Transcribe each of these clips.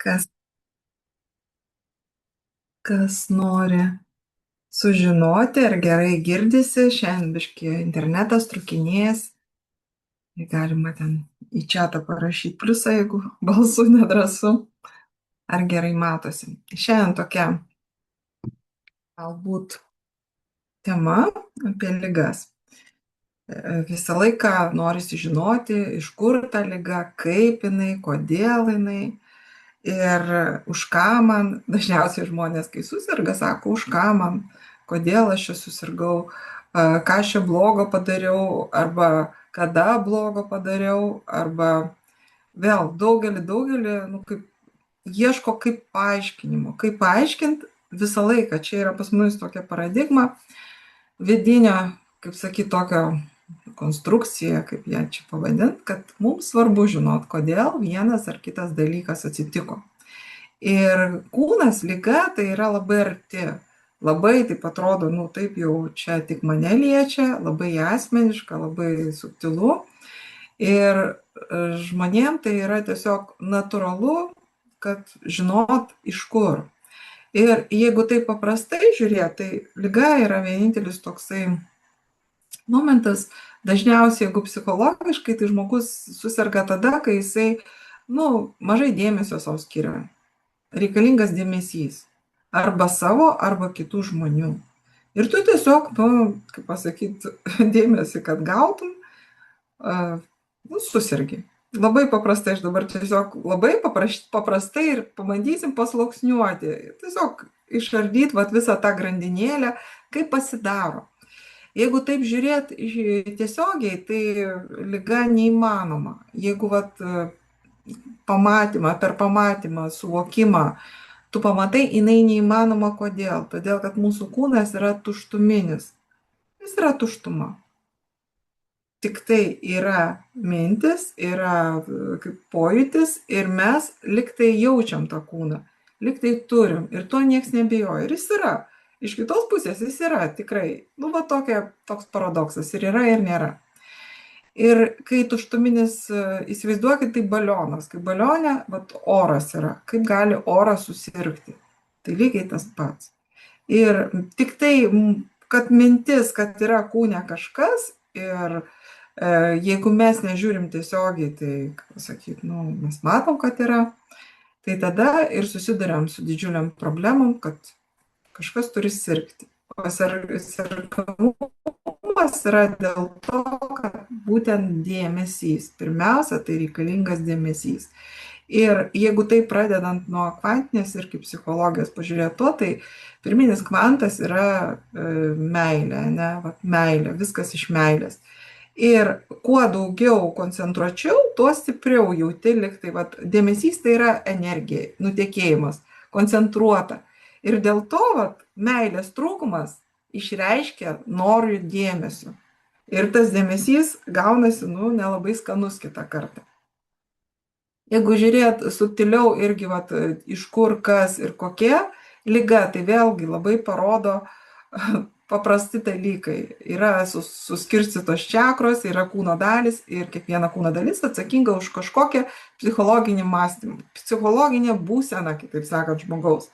Kas, kas nori sužinoti, ar gerai girdisi, šiandien biški internetas trukinės, tai galima ten į čatą parašyti pliusą, jeigu balsu nedrasu, ar gerai matosi. Šiandien tokia galbūt tema apie ligas. Visą laiką norisi žinoti, iš kur ta liga, kaip jinai, kodėl jinai. Ir už ką man, dažniausiai žmonės, kai susirga, sako, už ką man, kodėl aš čia susirgau, ką aš čia blogo padariau, arba kada blogo padariau, arba vėl daugelį, nu, kaip, ieško kaip paaiškinimo. Kaip paaiškinti visą laiką, čia yra pas mus tokia paradigma vidinio, kaip sakyti, tokio konstrukcija, kaip ją čia pavadint, kad mums svarbu žinot, kodėl vienas ar kitas dalykas atsitiko. Ir kūnas, liga, tai yra labai arti. Labai taip atrodo, nu taip jau čia tik mane liečia, labai asmeniška, labai subtilu. Ir žmonėm tai yra tiesiog natūralu, kad žinot iš kur. Ir jeigu taip paprastai žiūrėt, tai liga yra vienintelis toksai momentas. Dažniausiai, jeigu psichologiškai, tai žmogus susirga tada, kai jisai, nu, mažai dėmesio savo skiria. Reikalingas dėmesys. Arba savo, arba kitų žmonių. Ir tu tiesiog, nu, kaip pasakyti, dėmesį, kad gautum, nu, susirgi. Labai paprastai, aš dabar tiesiog labai paprastai ir pabandysim pasluoksniuoti. Tiesiog išardyti visą tą grandinėlę, kaip pasidaro. Jeigu taip žiūrėt tiesiogiai, tai liga neįmanoma. Jeigu per pamatymą, suvokimą, tu pamatai, jinai neįmanoma kodėl? Todėl, kad mūsų kūnas yra tuštuminis. Jis yra tuštuma. Tik tai yra mintis, yra kaip pojūtis ir mes liktai jaučiam tą kūną, liktai turim ir to nieks nebijoja. Ir jis yra. Iš kitos pusės jis yra tikrai, nu, toks paradoksas ir yra ir nėra. Ir kai tuštuminis, įsivaizduokit, tai balionas, kai balione oras yra, kaip gali oras susirgti. Tai lygiai tas pats. Ir tik tai, kad mintis, kad yra kūne kažkas ir jeigu mes nežiūrim tiesiogiai, tai, kaip pasakyti, nu, mes matom, kad yra, tai tada ir susiduriam su didžiuliam problemom, kad kažkas turi sirgti. O sergamumas yra dėl to, kad būtent dėmesys. Pirmiausia, tai reikalingas dėmesys. Ir jeigu tai pradedant nuo kvantinės ir kaip psichologijos pažiūrėto, tai pirminis kvantas yra meilė, ne? Meilė, viskas iš meilės. Ir kuo daugiau koncentruočiau, tuo stipriau jauti, liktai, dėmesys tai yra energija, nutekėjimas, koncentruota. Ir dėl to meilės trūkumas išreiškia norų dėmesio. Ir tas dėmesys gaunasi, nu, nelabai skanus kitą kartą. Jeigu žiūrėt subtiliau irgi, iš kur, kas ir kokia liga, tai vėlgi labai parodo paprasti dalykai. Yra suskirstytos čakros, yra kūno dalis ir kiekviena kūno dalis atsakinga už kažkokią psichologinį mąstymą, psichologinę būseną, kitaip sakant, žmogaus.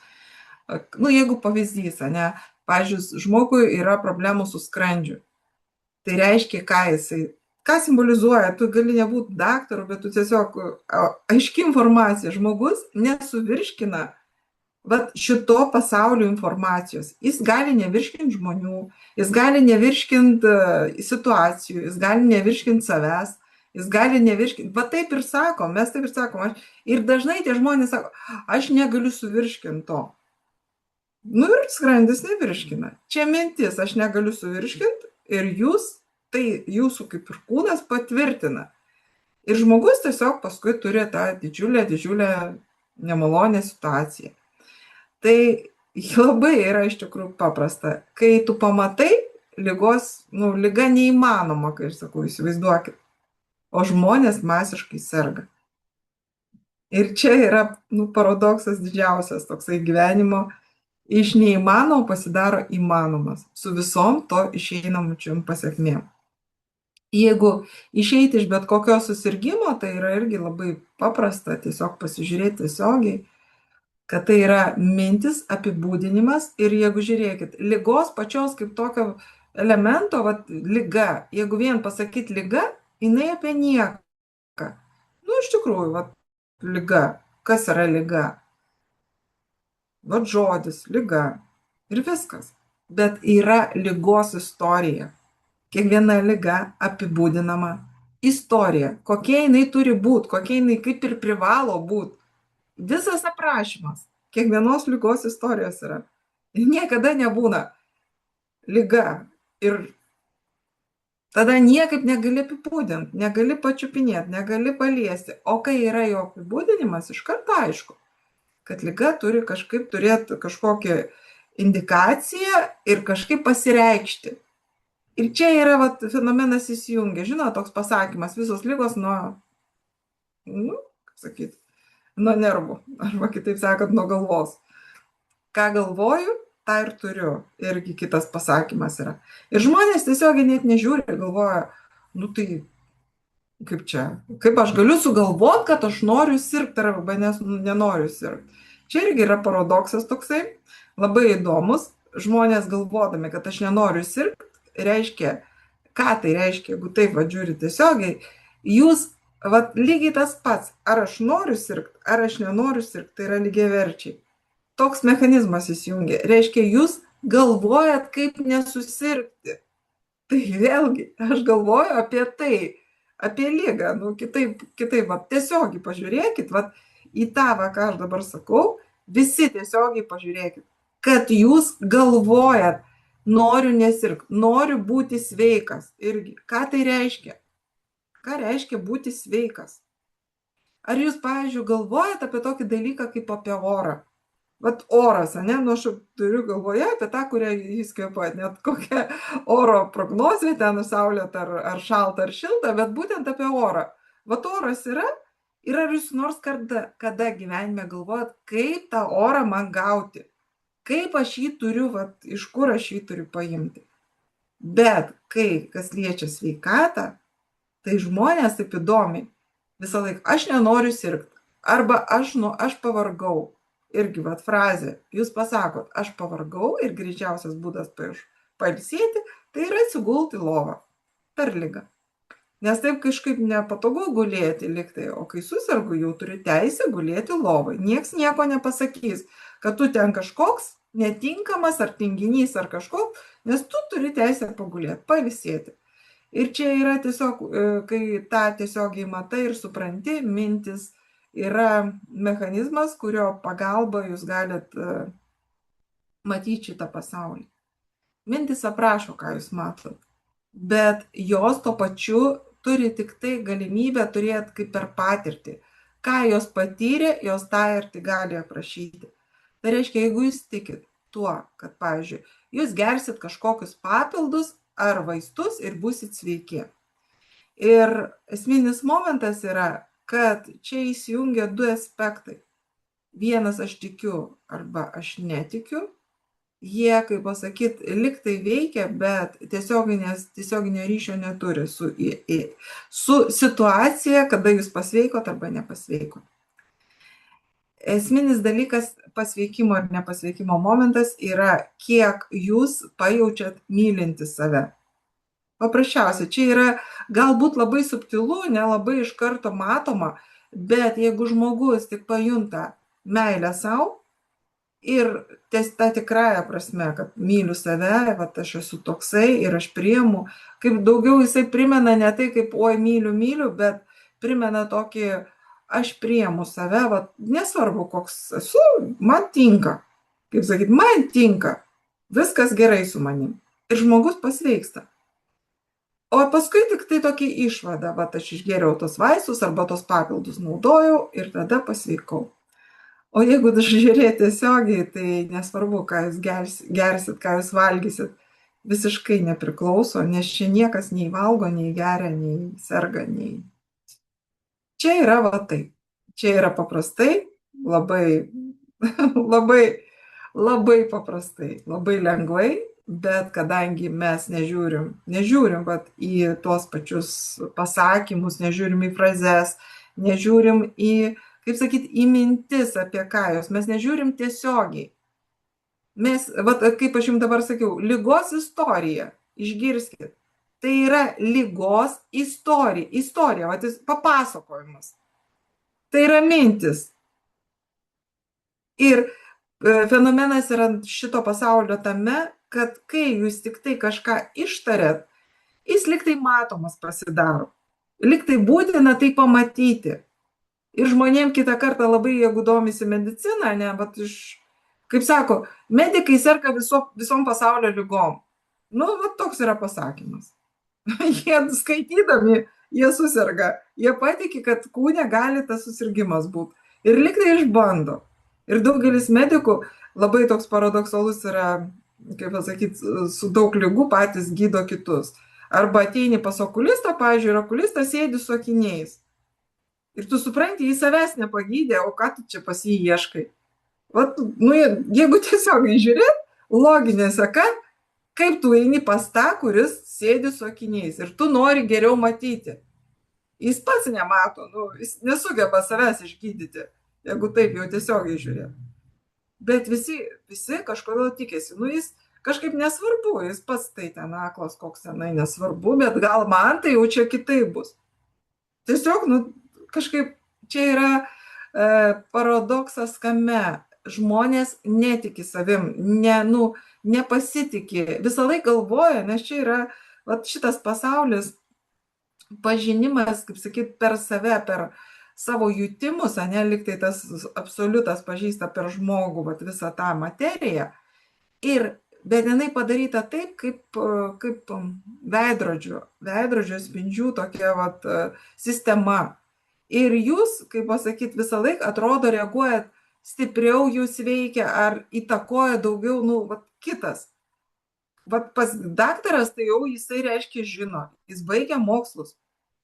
Nu, jeigu pavyzdys, ne, pavyzdžiui, žmogui yra problemų su skrandžiu. Tai reiškia, ką simbolizuoja, tu gali nebūti daktaru, bet tu tiesiog aiški informacija, žmogus nesuvirškina šito pasaulio informacijos. Jis gali nevirškinti žmonių, jis gali nevirškinti situacijų, jis gali nevirškinti savęs, jis gali nevirškinti. Taip ir sakom, mes taip ir sakom. Ir dažnai tie žmonės sako, aš negaliu suvirškinti to. Nu ir skrandis nevirškina. Čia mintis, aš negaliu suvirškinti ir tai jūsų kaip ir kūnas patvirtina. Ir žmogus tiesiog paskui turi tą didžiulę nemalonę situaciją. Tai labai yra iš tikrųjų paprasta. Kai tu pamatai ligos, nu, liga neįmanoma, kai aš sakau, įsivaizduokit. O žmonės masiškai serga. Ir čia yra, nu, paradoksas didžiausias toksai gyvenimo. Iš neįmanomo pasidaro įmanomas, su visom to išeinamučiom pasiekmėm. Jeigu išeiti iš bet kokio susirgimo, tai yra irgi labai paprasta, tiesiog pasižiūrėti tiesiogiai, kad tai yra mintis, apibūdinimas ir jeigu žiūrėkit, ligos pačios kaip tokio elemento, vat, liga, jeigu vien pasakyti liga, jinai apie nieką. Nu, iš tikrųjų, vat, liga. Kas yra liga? Vat žodis, liga. Ir viskas. Bet yra ligos istorija. Kiekviena liga apibūdinama istorija. Kokia jinai turi būti, kokia jinai kaip ir privalo būti. Visas aprašymas kiekvienos ligos istorijos yra. Niekada nebūna liga. Ir tada niekaip negali apibūdinti, negali pačiupinėti, negali paliesti. O kai yra jo apibūdinimas, iš karto aišku, kad liga turi kažkaip turėti kažkokią indikaciją ir kažkaip pasireikšti. Ir čia yra vat, fenomenas įsijungia. Žinot, toks pasakymas, visos ligos nuo, kaip sakyti, nuo nervų, arba kitaip sakant, nuo galvos. Ką galvoju, tą ir turiu. Irgi kitas pasakymas yra. Ir žmonės tiesiog net nežiūri ir galvoja, nu tai kaip čia, kaip aš galiu sugalvoti, kad aš noriu sirgti arba nenoriu sirgti. Čia irgi yra paradoksas toksai, labai įdomus. Žmonės galvodami, kad aš nenoriu sirgti, reiškia, ką tai reiškia, jeigu taip žiūri tiesiogiai, jūs lygiai tas pats, ar aš noriu sirgti, ar aš nenoriu sirgti, tai yra lygiaverčiai. Toks mechanizmas įsijungia. Reiškia, jūs galvojat, kaip nesusirgti. Tai vėlgi, aš galvoju apie tai, apie ligą, kitaip, tiesiogiai pažiūrėkit, į tą, ką aš dabar sakau, visi tiesiogiai pažiūrėkit, kad jūs galvojat, noriu nesirgti, noriu būti sveikas. Irgi, ką tai reiškia? Ką reiškia būti sveikas? Ar jūs, pavyzdžiui, galvojat apie tokį dalyką kaip apie orą? Vat oras, aš turiu galvoje apie tą, kurią jūs kvėpuojat, net kokią oro prognozę, ten saulėta ar šalta ar šilta, bet būtent apie orą. Vat oras yra, ir ar jūs nors kada gyvenime galvojat, kaip tą orą man gauti? Kaip aš jį turiu, iš kur aš jį turiu paimti. Bet kai kas liečia sveikatą, tai žmonės taip įdomiai visą laiką, aš nenoriu sirgti, arba aš pavargau. Irgi frazė, jūs pasakot, aš pavargau ir greičiausias būdas pailsėti, tai yra atsigulti į lovą per ligą. Nes taip kažkaip nepatogu gulėti liktai, o kai susirgu, jau turi teisę gulėti lovai. Nieks nieko nepasakys, kad tu ten kažkoks netinkamas ar tinginys ar kažkoks, nes tu turi teisę pagulėti, pailsėti. Ir čia yra tiesiog, kai tą tiesiogiai matai ir supranti, mintis yra mechanizmas, kurio pagalba jūs galit matyti šitą pasaulį. Mintis aprašo, ką jūs matot, bet jos to pačiu turi tik tai galimybę turėti kaip per patirtį. Ką jos patyrė, jos tą ir tik gali aprašyti. Tai reiškia, jeigu jūs tikit tuo, kad, pavyzdžiui, jūs gersit kažkokius papildus ar vaistus ir būsit sveiki. Ir esminis momentas yra, kad čia įsijungia du aspektai. Vienas aš tikiu arba aš netikiu. Jie, kaip pasakyti, liktai veikia, bet tiesioginio ryšio neturi su situacija, kada jūs pasveikot arba nepasveikot. Esminis dalykas pasveikimo ir nepasveikimo momentas yra, kiek jūs pajaučiat mylinti save. Paprasčiausiai, čia yra galbūt labai subtilu, nelabai iš karto matoma, bet jeigu žmogus tik pajunta meilę savo ir tą tikrąją prasme, kad myliu save, aš esu toksai ir aš priimu, kaip daugiau jisai primena ne tai, kaip oi myliu, bet primena tokį, aš priimu save, nesvarbu koks esu, man tinka, kaip sakyti, man tinka, viskas gerai su manim. Ir žmogus pasveiksta. O paskui tik tai tokia išvada, aš išgėriau tos vaistus arba tos papildus naudojau ir tada pasveikau. O jeigu žiūrėti tiesiogiai, tai nesvarbu, ką jūs gersit, ką jūs valgysit, visiškai nepriklauso, nes čia niekas nei valgo, nei geria, nei serga, nei... Čia yra taip. Čia yra paprastai, labai, labai paprastai, labai lengvai. Bet kadangi mes nežiūrim į tuos pačius pasakymus, nežiūrim į frazes, nežiūrim į, kaip sakyti, į mintis apie ką jos. Mes nežiūrim tiesiogiai. Mes, vat, kaip aš jums dabar sakiau, lygos istorija, išgirskit. Tai yra lygos istorija, vat, papasakojimas. Tai yra mintis. Ir fenomenas yra šito pasaulio tame, kad kai jūs tik tai kažką ištarėt, jis liktai matomas pasidaro. Liktai būtina tai pamatyti. Ir žmonėm kitą kartą labai, jeigu domisi medicina, ne, bet kaip sako, medikai serga visom pasaulio lygom. Nu, va toks yra pasakymas. Jie skaitydami, jie susirga. Jie patiki, kad kūne gali tas susirgymas būti. Ir liktai išbando. Ir daugelis medikų labai toks paradoksalus yra, kaip pasakyti, su daug lygų patys gydo kitus. Arba ateini pas okulistą, pavyzdžiui, ir okulistas sėdi su akiniais. Ir tu supranti, jis savęs nepagydė, o ką tu čia pas jį ieškai. Vat, nu, jeigu tiesiog žiūrėt, loginė seka, kaip tu eini pas tą, kuris sėdi su akiniais ir tu nori geriau matyti. Jis pats nemato, nu, jis nesugeba savęs išgydyti, jeigu taip jau tiesiogiai žiūrėt. Bet visi kažkodėl tikėsi, nu, jis kažkaip nesvarbu, jis pats tai ten aklas, koks tenai nesvarbu, bet gal man tai jau čia kitaip bus. Tiesiog, nu, kažkaip čia yra paradoksas kame. Žmonės netiki savim, nepasitikė, visą laiką galvoja, nes čia yra vat, šitas pasaulis, pažinimas, kaip sakyt, per save, per savo jutimus, ne, liktai tas absoliutas pažįsta per žmogų, vat, visą tą materiją. Bet jinai padaryta taip, kaip veidrodžio spindžių tokia vat, sistema. Ir jūs, kaip pasakyti, visą laiką atrodo reaguojat stipriau, jūs veikia ar įtakoja daugiau, nu, vat, kitas. Vat pas daktaras, tai jau jisai reiškia žino, jis baigia mokslus.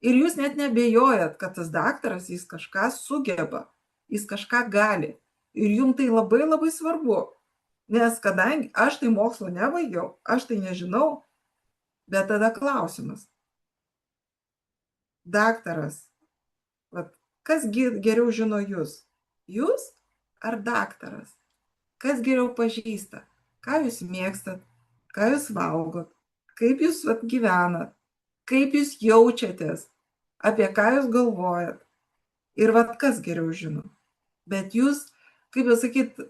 Ir jūs net nebejojat, kad tas daktaras, jis kažką sugeba, jis kažką gali. Ir jums tai labai labai svarbu. Nes kadangi aš tai mokslo nebaigiau, aš tai nežinau, bet tada klausimas. Daktaras, vat, kas geriau žino jūs? Jūs ar daktaras? Kas geriau pažįsta? Ką jūs mėgstat? Ką jūs valgot? Kaip jūs vat, gyvenat? Kaip jūs jaučiatės? Apie ką jūs galvojat? Ir vat kas geriau žino? Bet jūs, kaip jūs sakyt,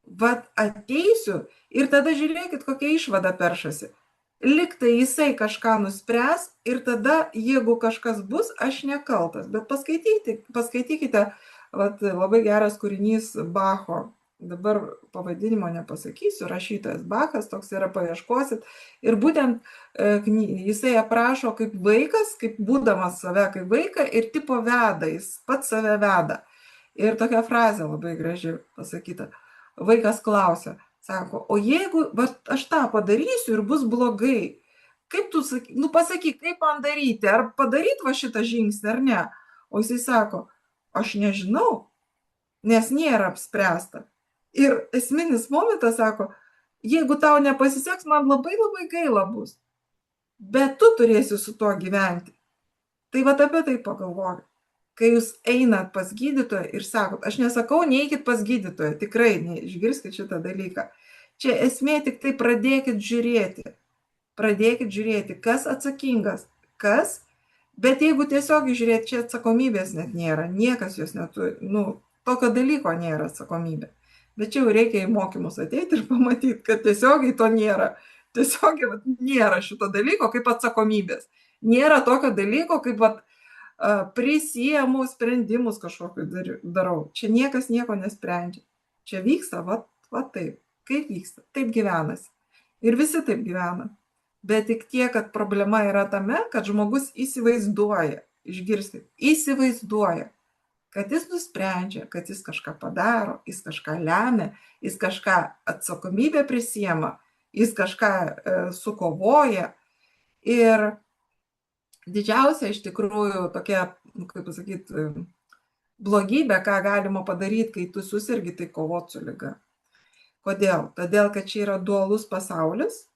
vat ateisiu ir tada žiūrėkit, kokia išvada peršasi. Liktai jisai kažką nuspręs ir tada, jeigu kažkas bus, aš nekaltas. Bet paskaitykite, vat, labai geras kūrinys Bacho. Dabar pavadinimo nepasakysiu, rašytojas Bachas, toks yra, paieškosit. Ir būtent jisai aprašo kaip vaikas, kaip būdamas save kaip vaiką ir tipo veda, jis pats save veda. Ir tokia frazė labai graži pasakyta. Vaikas klausia, sako, o jeigu aš tą padarysiu ir bus blogai, kaip tu pasakyk, kaip man daryti, ar padaryti va šitą žingsnį ar ne? O jisai sako, aš nežinau, nes nėra apspręsta. Ir esminis momentas sako, jeigu tau nepasiseks, man labai labai gaila bus, bet tu turėsi su tuo gyventi. Tai va apie tai pagalvokit. Kai jūs einat pas gydytoją ir sakot, aš nesakau, neikit pas gydytoją, tikrai išgirskit šitą dalyką. Čia esmė tik tai pradėkit žiūrėti, kas atsakingas, kas, bet jeigu tiesiog žiūrėti, čia atsakomybės net nėra, niekas jos neturi, tokio dalyko nėra atsakomybė. Bet čia jau reikia į mokymus ateiti ir pamatyti, kad tiesiogiai to nėra. Tiesiogiai nėra šito dalyko kaip atsakomybės. Nėra tokio dalyko kaip prisiemu sprendimus kažkokiu darau. Čia niekas nieko nesprendžia. Čia vyksta, va taip. Kaip vyksta? Taip gyvenasi. Ir visi taip gyvena. Bet tik tiek, kad problema yra tame, kad žmogus įsivaizduoja, išgirskit, įsivaizduoja, kad jis nusprendžia, kad jis kažką padaro, jis kažką lemia, jis kažką atsakomybę prisiema, jis kažką sukovoja. Ir didžiausia iš tikrųjų tokia, kaip pasakyti, blogybė, ką galima padaryti, kai tu susirgi, tai kovot su liga. Kodėl? Todėl, kad čia yra dualus pasaulis.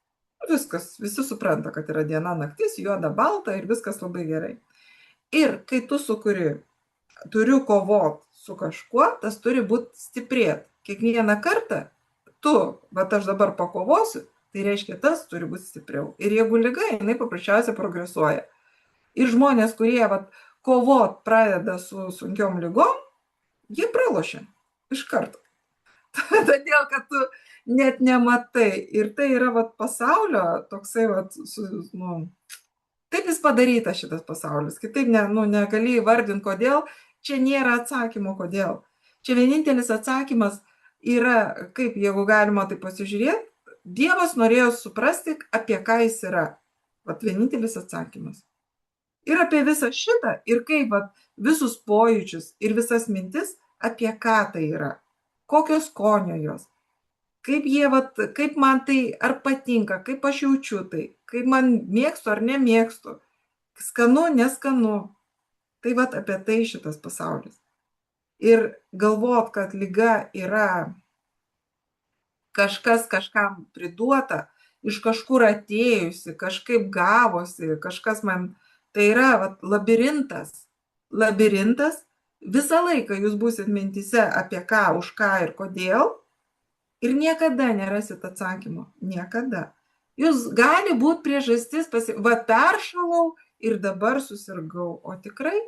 Viskas, visi supranta, kad yra diena, naktis, juoda, balta ir viskas labai gerai. Ir kai tu turiu kovot su kažkuo, tas turi būti stiprėti. Kiekvieną kartą bet aš dabar pakovosiu, tai reiškia, tas turi būti stipriau. Ir jeigu lyga, jinai paprasčiausiai progresuoja. Ir žmonės, kurie kovot pradeda su sunkiom lygom, jie pralošia iš karto. Todėl, kad tu net nematai. Ir tai yra pasaulio toksai, taip jis padarytas šitas pasaulis. Kitaip negali įvardinti, kodėl. Čia nėra atsakymo, kodėl. Čia vienintelis atsakymas yra, kaip jeigu galima tai pasižiūrėti, Dievas norėjo suprasti, apie ką jis yra. Vienintelis atsakymas. Ir apie visą šitą, ir kaip visus pojūčius, ir visas mintis, apie ką tai yra. Kokios skonio jos. Kaip man tai ar patinka, kaip aš jaučiu tai, kaip man mėgstu ar nemėgstu, skanu, neskanu. Tai apie tai šitas pasaulis. Ir galvot, kad lyga yra kažkas kažkam priduota, iš kažkur atėjusi, kažkaip gavosi, kažkas man, tai yra labirintas. Labirintas, visą laiką jūs būsit mintise apie ką, už ką ir kodėl, ir niekada nerasit atsakymo. Niekada. Jūs gali būti priežastis, peršalau ir dabar susirgau. O tikrai?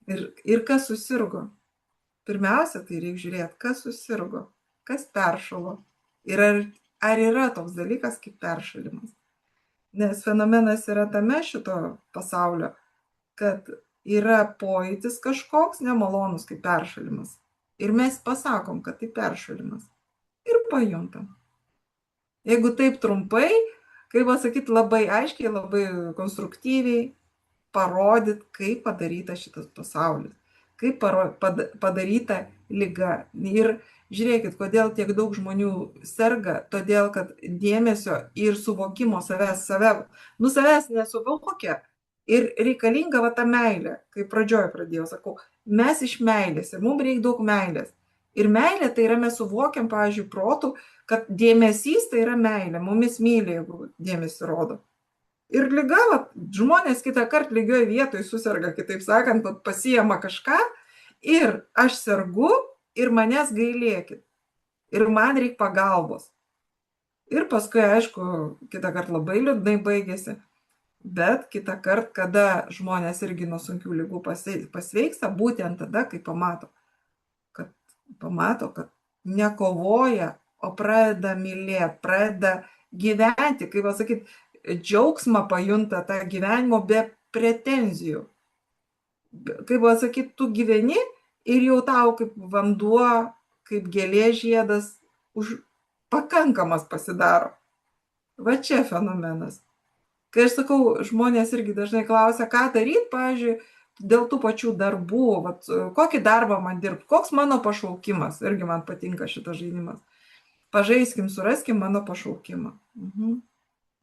Ir kas susirgo? Pirmiausia, tai reikia žiūrėti, kas susirgo, kas peršalo. Ir ar yra toks dalykas kaip peršalimas. Nes fenomenas yra tame šito pasaulio, kad yra pojūtis kažkoks nemalonus kaip peršalimas. Ir mes pasakom, kad tai peršalimas. Ir pajuntam. Jeigu taip trumpai, kaip pasakyti, labai aiškiai, labai konstruktyviai parodyt, kaip padaryta šitas pasaulis, kaip padaryta lyga. Ir žiūrėkit, kodėl tiek daug žmonių serga, todėl, kad dėmesio ir suvokimo savęs nesuvokia. Ir reikalinga ta meilė, kaip pradžioje pradėjau, sakau, mes iš meilės ir mums reikia daug meilės. Ir meilė tai yra mes suvokiam, pavyzdžiui, protų, kad dėmesys tai yra meilė, mumis myli, jeigu dėmesį rodo. Ir lyga, žmonės kitą kartą lygioj vietoj susirga, kitaip sakant, pasiema kažką ir aš sergu ir manęs gailėkit. Ir man reikia pagalbos. Ir paskui, aišku, kitą kartą labai liūdnai baigėsi. Bet kitą kartą, kada žmonės irgi nuo sunkių lygų pasveiksta, būtent tada, kai pamato, kad nekovoja, o pradeda mylėti, pradeda gyventi, kaip pasakyti, džiaugsmą pajunta tą gyvenimo be pretenzijų. Kaip pasakyti, tu gyveni ir jau tau kaip vanduo, kaip gėlės žiedas pakankamas pasidaro. Va čia fenomenas. Kai aš sakau, žmonės irgi dažnai klausia, ką daryti, pavyzdžiui, dėl tų pačių darbų, kokį darbą man dirbti, koks mano pašaukimas, irgi man patinka šitas žaidimas. Pažaiskim, suraskim mano pašaukimą.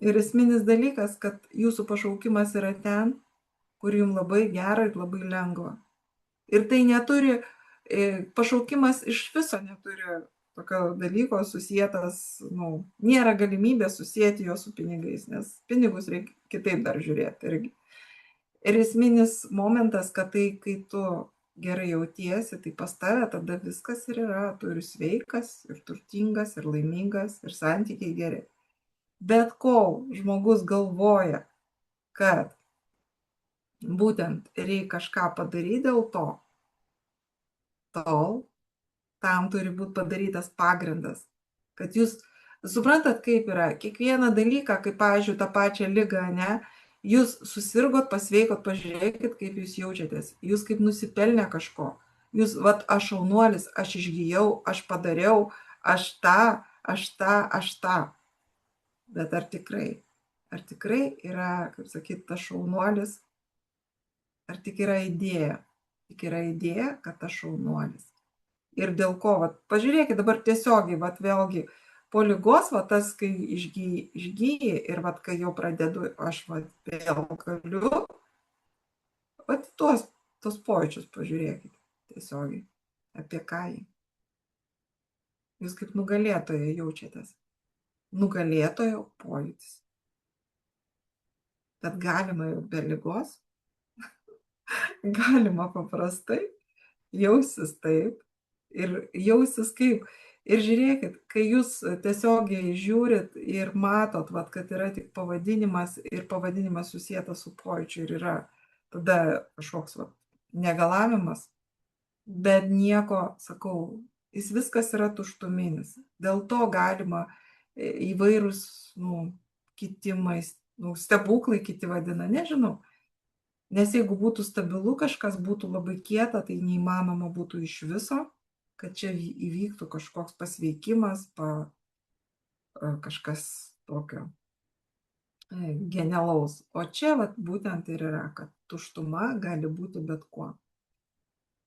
Ir esminis dalykas, kad jūsų pašaukimas yra ten, kur jums labai gera ir labai lengva. Ir tai neturi, pašaukimas iš viso neturi tokio dalyko susietas, nėra galimybės susijęti jo su pinigais, nes pinigus reikia kitaip dar žiūrėti irgi. Ir esminis momentas, kad tai, kai tu gerai jautiesi, tai pas tave tada viskas ir yra, tu ir sveikas, ir turtingas, ir laimingas, ir santykiai geri. Bet kol žmogus galvoja, kad būtent reikia kažką padaryti dėl to, tol tam turi būti padarytas pagrindas. Kad jūs suprantat, kaip yra, kiekvieną dalyką, kaip, pavyzdžiui, tą pačią ligą, jūs susirgot, pasveikot, pažiūrėkit, kaip jūs jaučiatės. Jūs kaip nusipelnė kažko. Jūs, aš šaunuolis, aš išgyjau, aš padariau, aš tą. Bet ar tikrai yra, kaip sakyti, tas šaunuolis, ar tik yra idėja? Tik yra idėja, kad tas šaunuolis. Ir dėl ko, pažiūrėkit dabar tiesiogiai, vėlgi, po lygos, tas, kai išgyji ir kai jau pradedu, aš vėl galiu, tuos pojūčius pažiūrėkit tiesiogiai, apie ką jį. Jūs kaip nugalėtoje jaučiatės. Nugalėtojo pojūtis. Bet galima jau be lygos, galima paprastai, jausis taip ir jausis kaip. Ir žiūrėkit, kai jūs tiesiogiai žiūrit ir matot, vat, kad yra tik pavadinimas ir pavadinimas susijęs su pojūčiu ir yra tada kažkoks vat, negalavimas, bet nieko, sakau, jis viskas yra tuštuminis. Dėl to galima įvairūs, kitimais, stebuklai kiti vadina, nežinau. Nes jeigu būtų stabilu, kažkas būtų labai kieta, tai neįmanoma būtų iš viso, kad čia įvyktų kažkoks pasveikimas, kažkas tokio genialaus. O čia vat, būtent ir yra, kad tuštuma gali būti bet kuo.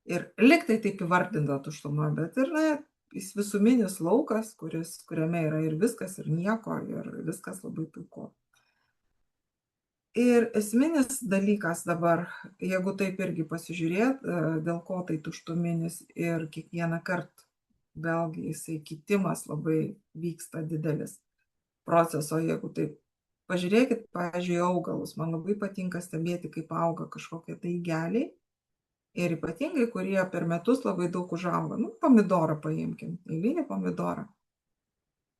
Ir liktai taip įvardinta tuštuma, bet ir jis visuminis laukas, kuriame yra ir viskas, ir nieko, ir viskas labai puiku. Ir esminis dalykas dabar, jeigu taip irgi pasižiūrėt, dėl ko tai tuštuminis ir kiekvieną kartą, vėlgi jisai kitimas labai vyksta didelis proceso, jeigu taip pažiūrėkit, pavyzdžiui, augalus, man labai patinka stebėti, kaip auga kažkokie taigeliai ir ypatingai, kurie per metus labai daug užauga. Pomidorą paimkim, eilinį pomidorą.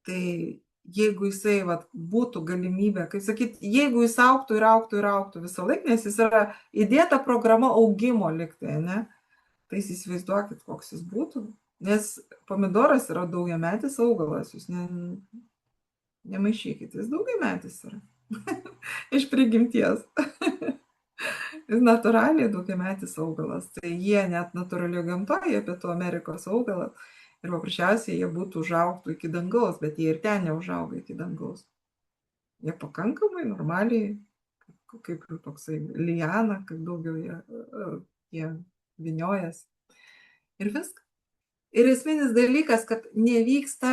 Tai jeigu jisai vat, būtų galimybė, kaip sakyt, jeigu jis augtų ir augtų ir augtų visą laiką, nes jis yra įdėta programa augimo liktai, ne? Tai jūs įsivaizduokit, koks jis būtų. Nes pomidoras yra daugiametis augalas, jūs nemaišykit, jis daugiametis yra. Iš prigimties. Jis natūraliai daugiametis augalas. Tai jie net natūraliai gamtoje, Pietų Amerikos augalas. Ir paprasčiausiai jie būtų užaugtų iki dangaus, bet jie ir ten neužauga iki dangaus. Jie pakankamai normaliai, kaip toksai liana, kaip daugiau jie viniojas. Ir viskas. Ir esminis dalykas, kad nevyksta,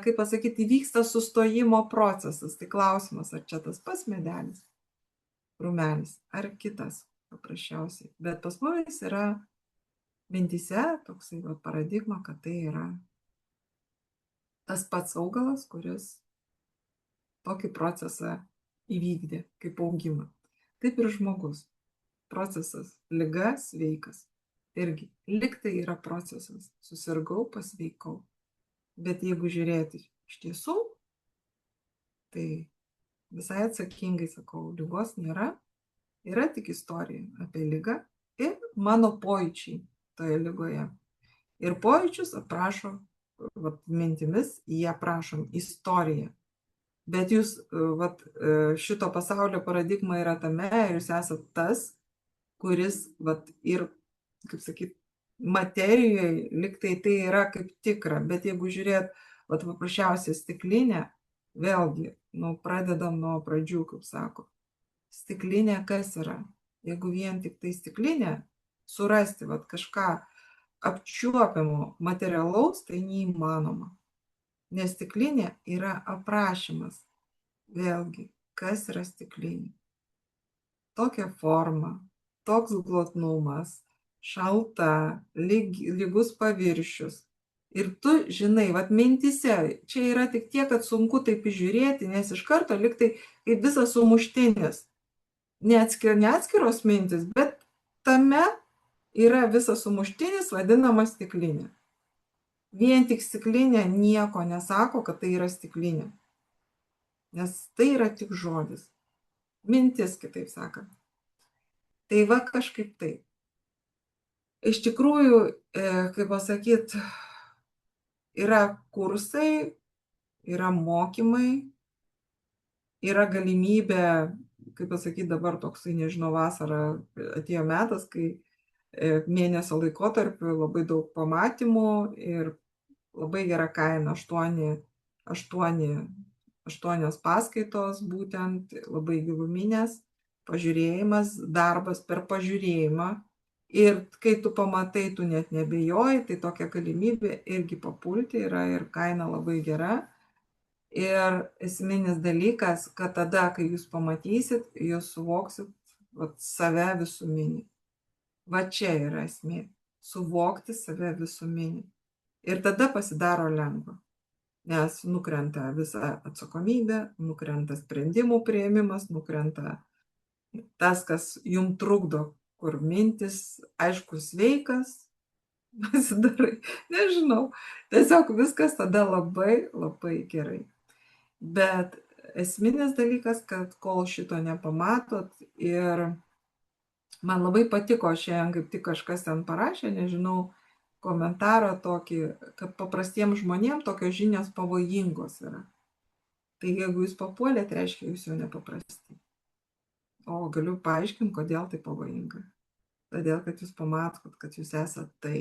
kaip pasakyti, vyksta sustojimo procesas. Tai klausimas, ar čia tas pats medelis, rūmelis, ar kitas paprasčiausiai. Bet pas mus yra mintyse toksai paradigma, kad tai yra tas pats augalas, kuris tokį procesą įvykdė kaip augimą. Taip ir žmogus. Procesas liga, sveikas. Irgi liktai yra procesas. Susirgau, pasveikau. Bet jeigu žiūrėti iš tiesų, tai visai atsakingai sakau, ligos nėra. Yra tik istorija apie ligą ir mano pojūčiai toje ligoje. Ir pojūčius aprašo mintimis, jie aprašom istoriją. Bet jūs, šito pasaulio paradigma yra tame ir jūs esat tas, kuris, ir, kaip sakyt, materijoje liktai tai yra kaip tikra. Bet jeigu žiūrėt, paprasčiausiai stiklinę, vėlgi, pradedam nuo pradžių, kaip sako. Stiklinė kas yra? Jeigu vien tik tai stiklinė, surasti kažką apčiuopiamo materialaus, tai neįmanoma. Nes stiklinė yra aprašymas. Vėlgi, kas yra stiklinė? Tokia forma, toks glotnumas, šalta, lygus paviršius. Ir tu žinai, mintyse, čia yra tik tiek, kad sunku taip žiūrėti, nes iš karto liktai kaip visas sumuštinis. Ne atskiros mintis, bet tame yra visas sumuštinis vadinamas stiklinė. Vien tik stiklinė nieko nesako, kad tai yra stiklinė. Nes tai yra tik žodis. Mintis, kitaip sakant. Tai kažkaip taip. Iš tikrųjų, kaip pasakyt, yra kursai, yra mokymai, yra galimybė, kaip pasakyti, dabar toksai, nežinau, vasara atėjo metas, kai mėnesio laikotarpiu labai daug pamatymų ir labai gera kaina, 8 paskaitos, būtent labai giluminės, pažiūrėjimas, darbas per pažiūrėjimą. Ir kai tu pamatai, tu net nebejoji, tai tokia galimybė irgi papulti yra ir kaina labai gera. Ir esminis dalykas, kad tada, kai jūs pamatysit, jūs suvoksit save visuminį. Čia yra esmė. Suvokti save visuminį. Ir tada pasidaro lengva. Nes nukrenta visa atsakomybė, nukrenta sprendimų priėmimas, nukrenta tas, kas jums trukdo, kur mintis, aišku, sveikas, pasidarai, nežinau. Tiesiog viskas tada labai, labai gerai. Bet esminis dalykas, kad kol šito nepamatot ir man labai patiko šiandien, kaip tik kažkas ten parašė, nežinau, komentarą tokį, kad paprastiems žmonėms tokios žinios pavojingos yra. Tai jeigu jūs papuolėt, reiškia, jūs jau nepaprasti. O galiu paaiškinti, kodėl tai pavojinga. Todėl, kad jūs pamatot, kad jūs esate tai,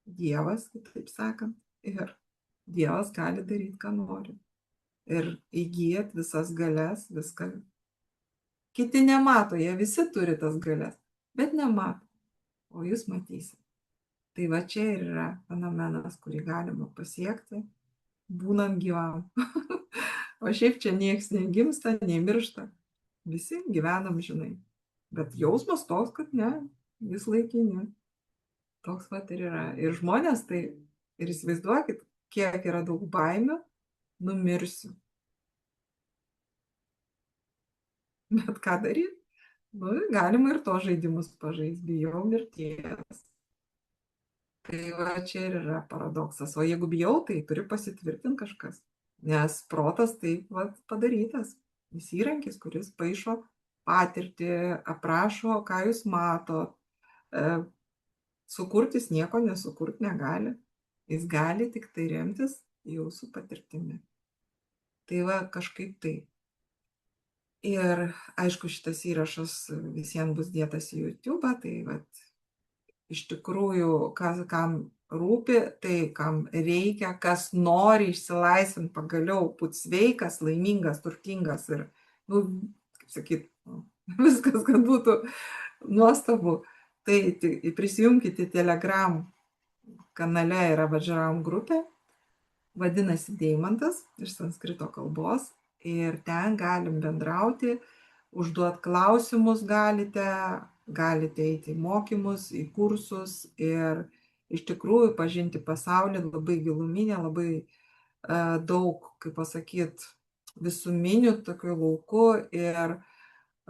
Dievas, kitaip sakant, ir Dievas gali daryti, ką nori. Ir įgyjat visas galias, viską. Kiti nemato, jie visi turi tas galias, bet nemato, o jūs matysit. Tai va čia ir yra fenomenas, kurį galima pasiekti, būnant gyvam. O šiaip čia nieks negimsta, nei miršta. Visi gyvenam, žinai. Bet jausmas toks, kad ne, vis laikini. Toks vat ir yra. Ir žmonės tai, ir įsivaizduokit, kiek yra daug baimių, numirsiu. Bet ką daryti? Nu, galima ir to žaidimus pažaisti, bijau mirties. Tai va čia ir yra paradoksas. O jeigu bijau, tai turi pasitvirtinti kažkas. Nes protas taip vat padarytas. Jis įrankis, kuris paišo patirtį, aprašo, ką jūs matot. Sukurtis nieko nesukurt negali. Jis gali tik tai remtis jūsų patirtimi. Tai va kažkaip tai. Ir aišku, šitas įrašas visiems bus dėtas į YouTube, tai vat, iš tikrųjų, kam rūpi, tai kam reikia, kas nori išsilaisvinti pagaliau, būti sveikas, laimingas, turtingas ir, nu, kaip sakyt, viskas, kad būtų nuostabu. Tai prisijunkite į Telegram kanale yra Vajraam grupė, vadinasi Deimantas iš sanskrito kalbos. Ir ten galim bendrauti, užduoti klausimus galite eiti į mokymus, į kursus ir iš tikrųjų pažinti pasaulį labai giluminę, labai daug, kaip pasakyt, visuminių tokių laukų ir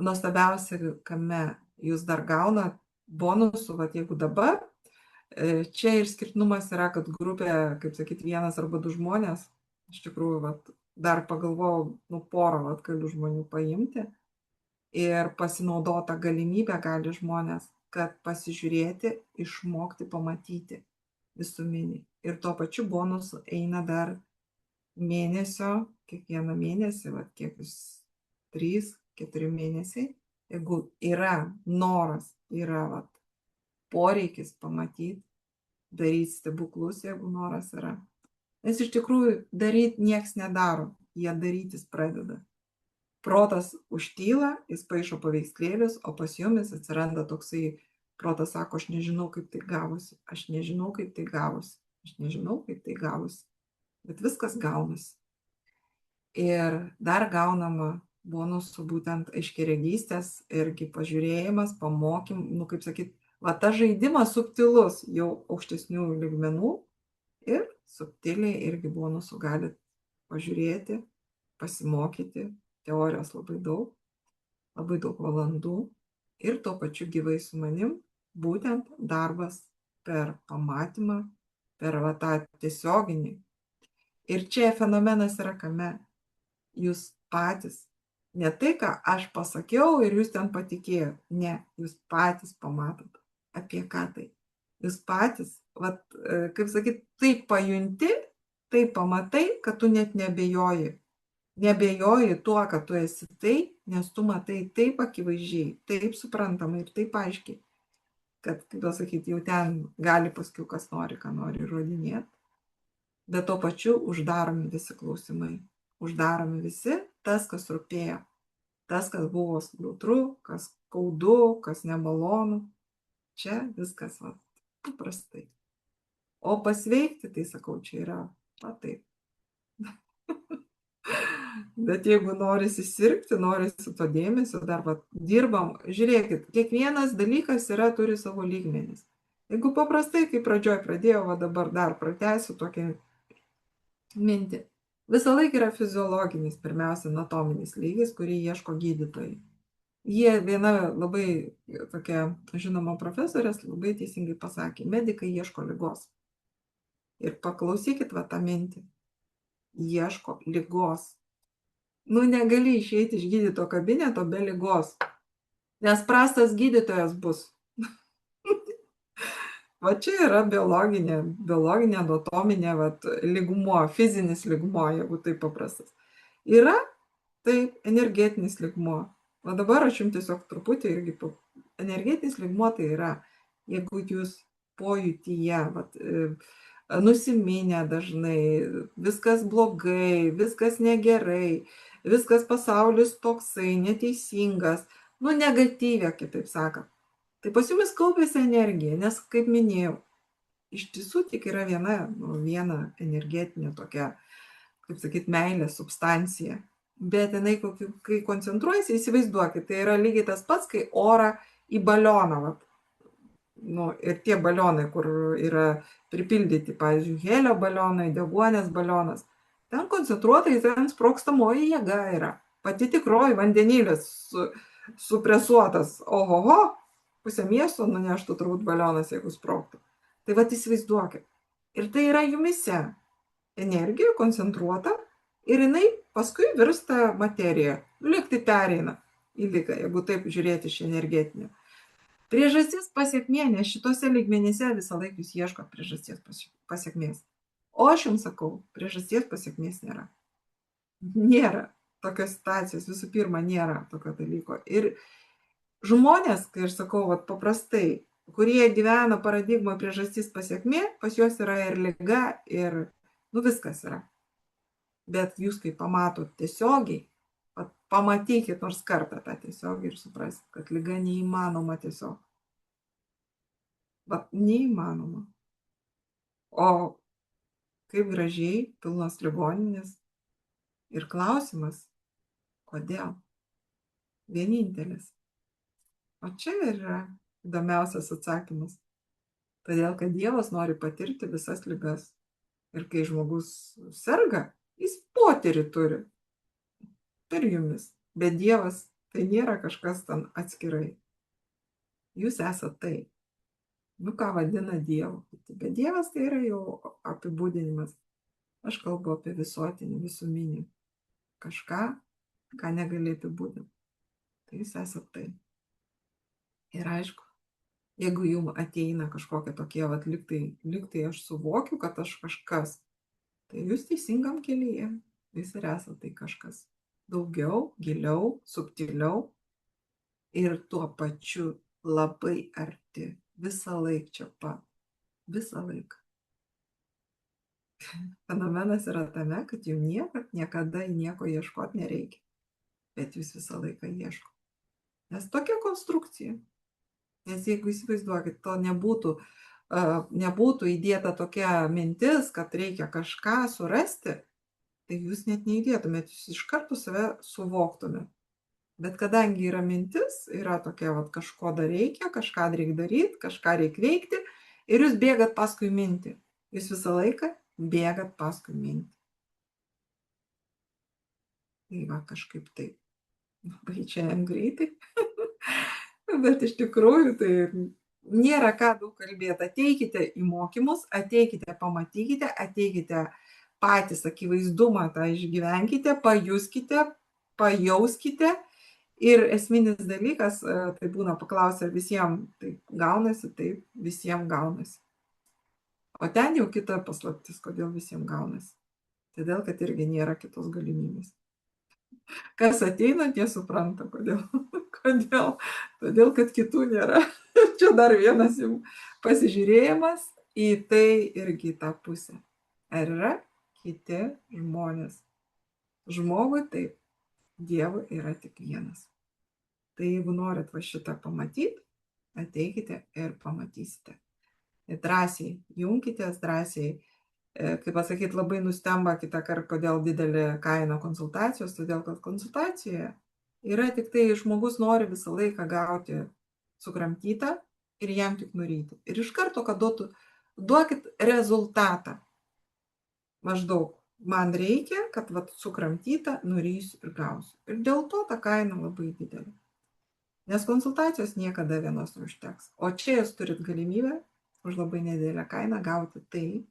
nuostabiausia, kame jūs dar gaunat bonusų, vat jeigu dabar, čia išskirtinumas yra, kad grupė, kaip sakyt, vienas arba du žmonės, iš tikrųjų, vat, dar pagalvojau, nu porą vat galiu žmonių paimti ir pasinaudota galimybę gali žmonės, kad pasižiūrėti, išmokti, pamatyti visuminį. Ir tuo pačiu bonusu eina dar mėnesio, kiekvieną mėnesį, vat kiek jūs 3-4 mėnesiai, jeigu yra noras, yra vat, poreikis pamatyti, daryti stebuklus, jeigu noras yra. Nes iš tikrųjų daryti nieks nedaro, jie darytis pradeda. Protas užtyla, jis paišo paveikslėlius, o pas jumis atsiranda toksai, protas sako, aš nežinau, kaip tai gavosi, aš nežinau, kaip tai gavosi, aš nežinau, kaip tai gavosi, bet viskas gaunasi. Ir dar gaunama bonusų būtent aiškiaregystės irgi pažiūrėjimas, pamokym, nu kaip sakyt, va tas žaidimas subtilus jau aukštesnių lygmenų ir subtiliai irgi bonusų galit pažiūrėti, pasimokyti, teorijos labai daug valandų ir tuo pačiu gyvai su manim, būtent darbas per pamatymą, per va tą tiesioginį. Ir čia fenomenas yra kame, jūs patys, ne tai, ką aš pasakiau ir jūs ten patikėjot, ne, jūs patys pamatot, apie ką tai. Jūs patys, vat, kaip sakyt, taip pajunti, taip pamatai, kad tu net nebejoji. Nebejoji tuo, kad tu esi tai, nes tu matai taip akivaizdžiai, taip suprantamai ir taip aiškiai, kad, kaip pasakyti, jau ten gali paskui kas nori, ką nori įrodinėti. Bet tuo pačiu uždaromi visi klausimai. Uždaromi visi tas, kas rūpėjo. Tas, kas buvo jautru, kas skaudu, kas nemalonu. Čia viskas va, paprastai. O pasveikti, tai sakau, čia yra va taip. Bet jeigu norisi sirgti, norisi to dėmesio, dar va, dirbam, žiūrėkit, kiekvienas dalykas turi savo lygmenis. Jeigu paprastai, kaip pradžioj pradėjau, va dabar dar pratęsiu tokią mintį. Visą laiką yra fiziologinis, pirmiausia, anatominis lygis, kurį ieško gydytojai. Jie viena labai tokia žinoma profesorė labai teisingai pasakė, medikai ieško ligos. Ir paklausykit va tą mintį. Ieško ligos. Nu, negali išeiti iš gydyto kabineto be ligos, nes prastas gydytojas bus. Va čia yra biologinė, anatominė lygmuo, fizinis lygmuo, jeigu tai paprastas. Yra taip energetinis lygmuo. O dabar aš jums tiesiog truputį irgi energetinis lygmuo tai yra, jeigu jūs pojūtyje, nusiminę dažnai, viskas blogai, viskas negerai, viskas pasaulis toksai, neteisingas, nu negatyvė, kitaip sakant. Tai pas jumis kaupėsi energija, nes, kaip minėjau, iš tiesų tik yra viena energetinė tokia, kaip sakyt, meilės substancija. Bet jinai, kai koncentruojasi, įsivaizduokit, tai yra lygiai tas pats, kai orą į balioną, ir tie balionai, kur yra pripildyti, pavyzdžiui, helio balionai, deguonės balionas, ten koncentruotai, ten sprogstamoji jėga yra. Pati tikroji vandenilis supresuotas, ohoho, pusę miesto nuneštų turbūt balionas, jeigu sprogtų. Tai įsivaizduokit. Ir tai yra jumise energija koncentruota ir jinai paskui virsta materija. Liktai pereina į ligą, jeigu taip žiūrėti iš energetinio. Priežastis pasiekmė, nes šitose lygmenyse visą laiką jūs ieškot priežasties pasiekmės. O aš jums sakau, priežasties pasiekmės nėra. Nėra tokios situacijos, visų pirma, nėra tokio dalyko. Ir žmonės, kai aš sakau, paprastai, kurie gyvena paradigmoje priežastis pasiekmė, pas juos yra ir liga, ir viskas yra. Bet jūs, kai pamatot tiesiogiai, pamatykit nors kartą tą tiesiogiai ir suprasit, kad liga neįmanoma tiesiog. Neįmanoma. O kaip gražiai pilnos ligoninės. Ir klausimas, kodėl? Vienintelis. O čia yra įdomiausias atsakymas. Todėl, kad Dievas nori patirti visas ligas. Ir kai žmogus serga, jis potyrį turi. Per jumis. Bet Dievas tai nėra kažkas ten atskirai. Jūs esate tai. Ką vadina Dievu. Bet Dievas tai yra jau apibūdinimas. Aš kalbu apie visuotinį, visuminį. Kažką, ką negali apibūdinti. Tai jūs esate tai. Ir aišku, jeigu jums ateina kažkokie tokie, liktai aš suvokiu, kad aš kažkas, tai jūs teisingam kelyje, jūs ir esate tai kažkas. Daugiau, giliau, subtiliau ir tuo pačiu labai arti, visą laiką čia pat, visą laiką. Fenomenas yra tame, kad jums niekada nieko ieškoti nereikia, bet jūs visą laiką ieško. Nes tokia konstrukcija. Nes jeigu įsivaizduokit, to nebūtų įdėta tokia mintis, kad reikia kažką surasti, tai jūs net neįdėtumėt, jūs iš karto save suvoktumėt. Bet kadangi yra mintis, yra tokia, kažko dar reikia, kažką reikia daryti, kažką reikia veikti, ir jūs bėgat paskui mintį. Jūs visą laiką bėgat paskui mintį. Tai kažkaip taip. Labai čia greitai. Bet iš tikrųjų tai nėra ką daug kalbėti. Ateikite į mokymus, ateikite, pamatykite, ateikite patys akivaizdumą, tą išgyvenkite, pajuskite, pajauskite. Ir esminis dalykas, tai būna paklausę visiems, tai gaunasi, taip, visiems gaunasi. O ten jau kita paslaptis, kodėl visiems gaunasi. Todėl, kad irgi nėra kitos galimybės. Kas ateina, tie supranta, kodėl. Kodėl? Todėl, kad kitų nėra. Čia dar vienas jums pasižiūrėjimas į tai irgi tą pusę. Ar yra kiti žmonės? Žmogui taip, Dievui yra tik vienas. Tai jeigu norit šitą pamatyti, ateikite ir pamatysite. Ir drąsiai, junkitės drąsiai. Kaip pasakyti, labai nustemba kitą kartą, kodėl didelė kaina konsultacijos, todėl kad konsultacijoje yra tik tai žmogus nori visą laiką gauti sukramtytą ir jam tik nuryti. Ir iš karto, kad duokit rezultatą. Maždaug man reikia, kad sukramtytą nurysiu ir gausiu. Ir dėl to ta kaina labai didelė. Nes konsultacijos niekada vienos neužteks. O čia jūs turit galimybę už labai nedidelę kainą gauti tai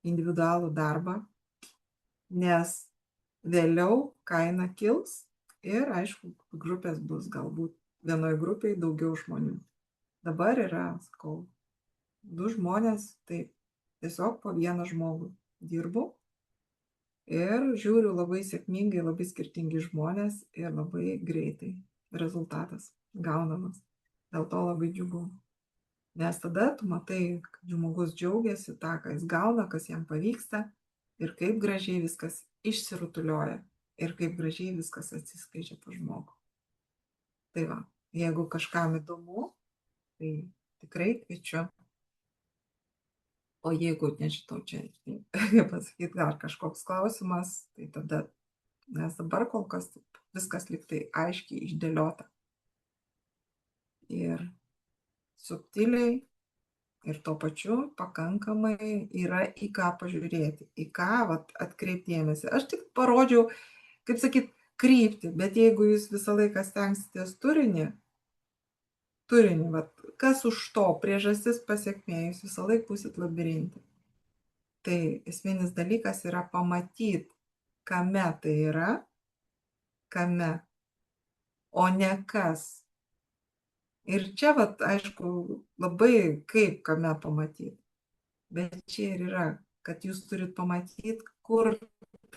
individualų darbą, nes vėliau kaina kils ir, aišku, grupės bus galbūt vienoje grupėje daugiau žmonių. Dabar yra, sakau, 2 žmonės, tai tiesiog po vieną žmogų dirbu ir žiūriu labai sėkmingai, labai skirtingi žmonės ir labai greitai rezultatas gaunamas. Dėl to labai džiugu. Nes tada tu matai, kad žmogus džiaugiasi tą, ką jis gauna, kas jam pavyksta ir kaip gražiai viskas išsirutulioja ir kaip gražiai viskas atsiskleidžia po žmogų. Tai va, jeigu kažkam įdomu, tai tikrai kviečiu. O jeigu, nežinau, čia, kaip pasakyti, gal kažkoks klausimas, tai tada, nes dabar kol kas viskas lyg tai aiškiai išdėliota. Ir subtiliai, ir tuo pačiu pakankamai yra į ką pažiūrėti, į ką atkreipti dėmesį. Aš tik parodžiau, kaip sakyt, kryptį, bet jeigu jūs visą laiką stengsitės turinį, kas už to priežastis pasekmė, jūs visą laiką būsit labirinte. Tai esminis dalykas yra pamatyti, kame tai yra, kame, o ne kas. Ir čia, aišku, labai kaip kame pamatyti. Bet čia ir yra, kad jūs turit pamatyti, kur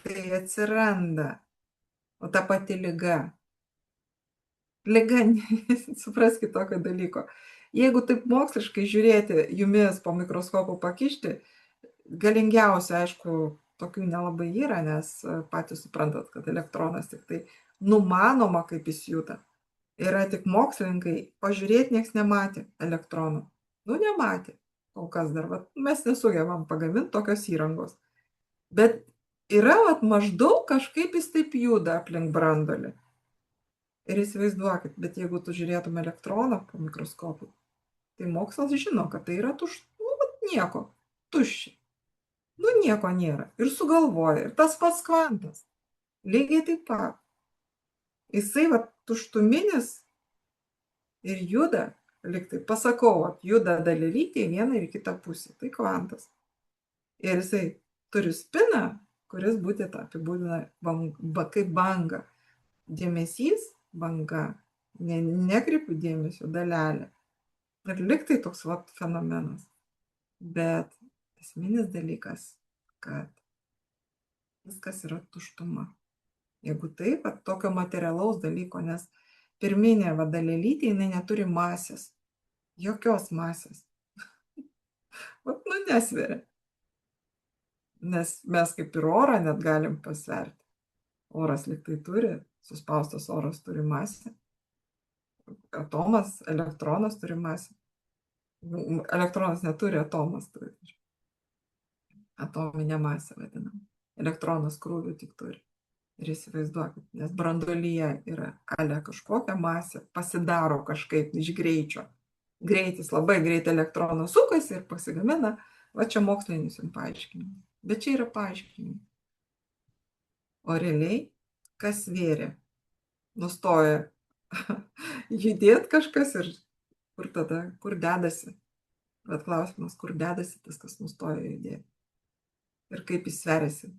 tai atsiranda. O ta pati liga. Liga, supraskite tokio dalyko. Jeigu taip moksliškai žiūrėti, jumis po mikroskopu pakišti, galingiausia, aišku, tokių nelabai yra, nes patys suprantat, kad elektronas tik tai numanoma, kaip jis juda. Yra tik mokslininkai, pažiūrėti nieks nematė elektronų. Nematė. Kol kas dar, mes nesugebam pagaminti tokios įrangos. Bet yra, maždaug kažkaip jis taip juda aplink branduolį. Ir įsivaizduokit, bet jeigu tu žiūrėtum elektroną po mikroskopu, tai mokslas žino, kad tai yra nieko, tuščia. Nieko nėra. Ir sugalvoja. Ir tas pats kvantas. Lygiai taip pat. Jisai, tuštuminis ir juda, lyg tai pasakau, juda dalelytė į vieną ir kitą pusę. Tai kvantas. Ir jisai turi spiną, kuris būtent apibūdina kaip banga. Dėmesys, banga, nekreipiu dėmesio, dalelė. Ir lyg tai toks fenomenas. Bet esminis dalykas, kad viskas yra tuštuma. Jeigu taip, tokio materialaus dalyko, nes pirminė dalelytė, jinai neturi masės. Jokios masės. Nesveria. Nes mes kaip ir orą net galim pasverti. Oras lyg tai turi, suspaustas oras turi masę. Atomas, elektronas turi masę. Elektronas neturi, atomas turi. Atominė masė vadinama. Elektronas krūvių tik turi. Ir įsivaizduokit, nes branduolyje yra kažkokia masė, pasidaro kažkaip iš greičio. Greitis, labai greit elektronas sukasi ir pasigamina. Čia mokslinis jums paaiškinimas. Bet čia yra paaiškinimas. O realiai, kas vėrė? Nustoja judėti kažkas ir kur dedasi? Bet klausimas, kur dedasi tas, kas nustoja judėti? Ir kaip jis sveriasi?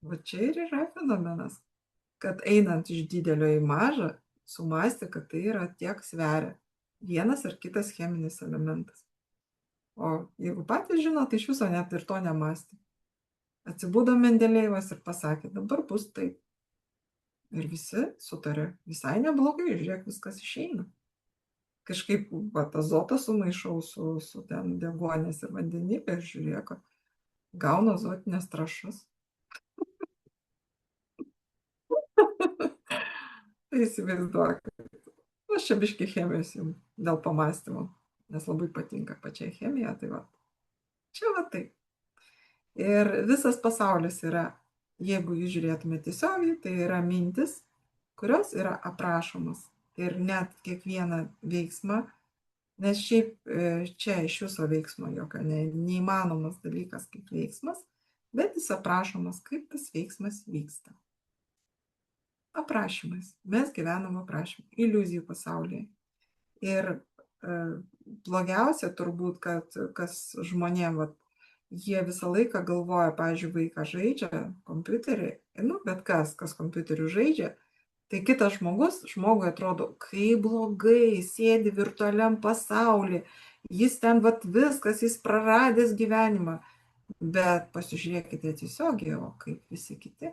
Čia ir yra fenomenas, kad einant iš didelio į mažą, sumasti, kad tai yra tiek sveria vienas ar kitas cheminis elementas. O jeigu patys žino, tai iš viso net ir to nemasti. Atsibudo Mendelejevas ir pasakė, dabar bus taip. Ir visi sutarė, visai neblogai, žiūrėk, viskas išeina. Kažkaip azotą sumaišau su ten deguonies ir vandenį, ir žiūrėk, gauna azotinės trąšas. Tai įsivaizduokit. Aš čia biški chemijos jums dėl pamastymų, nes labai patinka pačiai chemija, tai čia taip. Ir visas pasaulis yra, jeigu jūs žiūrėtume tiesiogiai, tai yra mintis, kurios yra aprašomos. Ir net kiekvieną veiksmą, nes šiaip čia iš viso veiksmo jokio neįmanomas dalykas kaip veiksmas, bet jis aprašomas, kaip tas veiksmas vyksta. aprašymais. Mes gyvenam aprašymai, iliuzijų pasaulyje. Ir blogiausia turbūt, kad kas žmonėm, vat, jie visą laiką galvoja, pavyzdžiui, vaikas žaidžia kompiuterį, nu, bet kas kompiuteriu žaidžia, tai kitas žmogus, žmogui atrodo, kaip blogai, sėdi virtualiam pasaulyje, jis ten vat viskas, jis praradęs gyvenimą. Bet pasižiūrėkite tiesiogiai, o kaip visi kiti,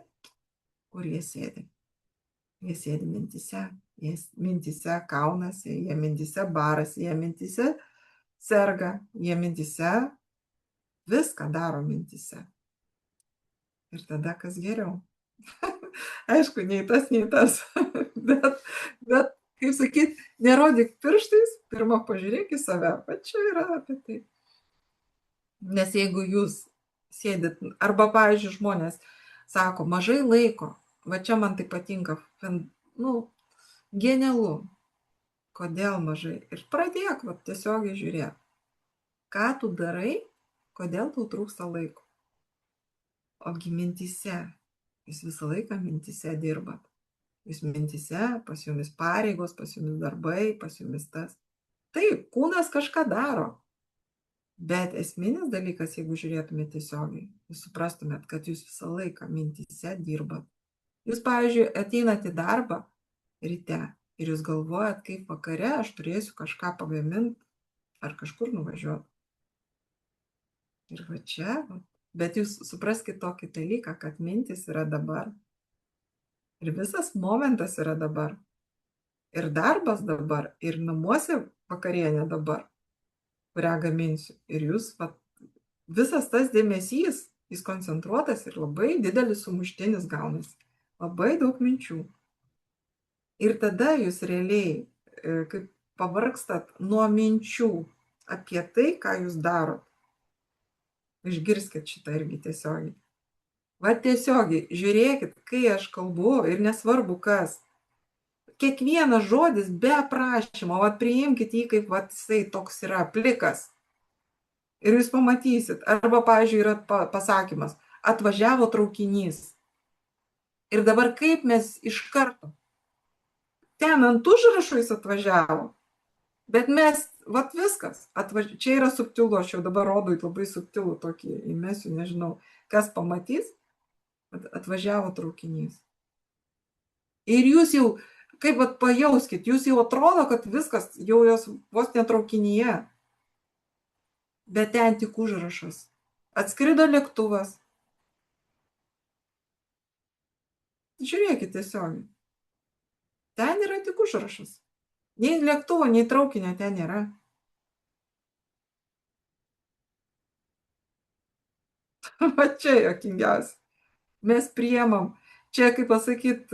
kur jie sėdi. Jie sėdi mintise, jie mintise kaunasi, jie mintise barasi, jie mintise serga, jie mintise viską daro mintise. Ir tada kas geriau? Aišku, nei tas, nei tas. bet, kaip sakyt, nerodyk pirštais, pirmą pažiūrėk į save. Va čia yra apie tai. Nes jeigu jūs sėdit, arba, pavyzdžiui, žmonės sako, mažai laiko, va čia man tai patinka, nu, genialu. Kodėl mažai? Ir pradėk, va, tiesiogiai žiūrėk. Ką tu darai, kodėl tau trūksta laiko? Ogi mintise. Jūs visą laiką mintise dirbat. Jūs mintise, pas jumis pareigos, pas jumis darbai, pas jumis tas. Taip, kūnas kažką daro. Bet esminis dalykas, jeigu žiūrėtumėte tiesiogiai, jūs suprastumėt, kad jūs visą laiką mintise dirbat. Jūs, pavyzdžiui, ateinat į darbą ryte ir jūs galvojat, kaip vakare aš turėsiu kažką pagaminti ar kažkur nuvažiuoti. Ir va čia, bet jūs supraskite tokį dalyką, kad mintis yra dabar. Ir visas momentas yra dabar. Ir darbas dabar, ir namuose vakarienė dabar, kurią gaminsiu. Ir jūs, va, visas tas dėmesys, jis koncentruotas ir labai didelis sumuštinis gaunasi. Labai daug minčių. Ir tada jūs realiai, kaip pavargstat nuo minčių apie tai, ką jūs darot. Išgirskit šitą irgi tiesiogiai. Va tiesiogiai, žiūrėkit, kai aš kalbu ir nesvarbu kas. Kiekvienas žodis be aprašymo, va priimkit jį kaip va jisai toks yra plikas. Ir jūs pamatysit, arba, pavyzdžiui, yra pasakymas, atvažiavo traukinys. Ir dabar kaip mes iš karto, ten ant užrašų jis atvažiavo, bet mes, vat viskas, čia yra subtilu, aš jau dabar rodau labai subtilų tokį įmesiu, nežinau, kas pamatys, atvažiavo traukinys. Ir jūs jau, kaip vat pajauskit, jūs jau atrodo, kad viskas, jau jos vos netraukinyje, bet ten tik užrašas. Atskrido lėktuvas. Žiūrėkit tiesiogiai. Ten yra tik užrašas. Nei lėktuvo, nei traukinio ten nėra. Va čia juokingiausia. Mes priemam. Čia, kaip pasakyt,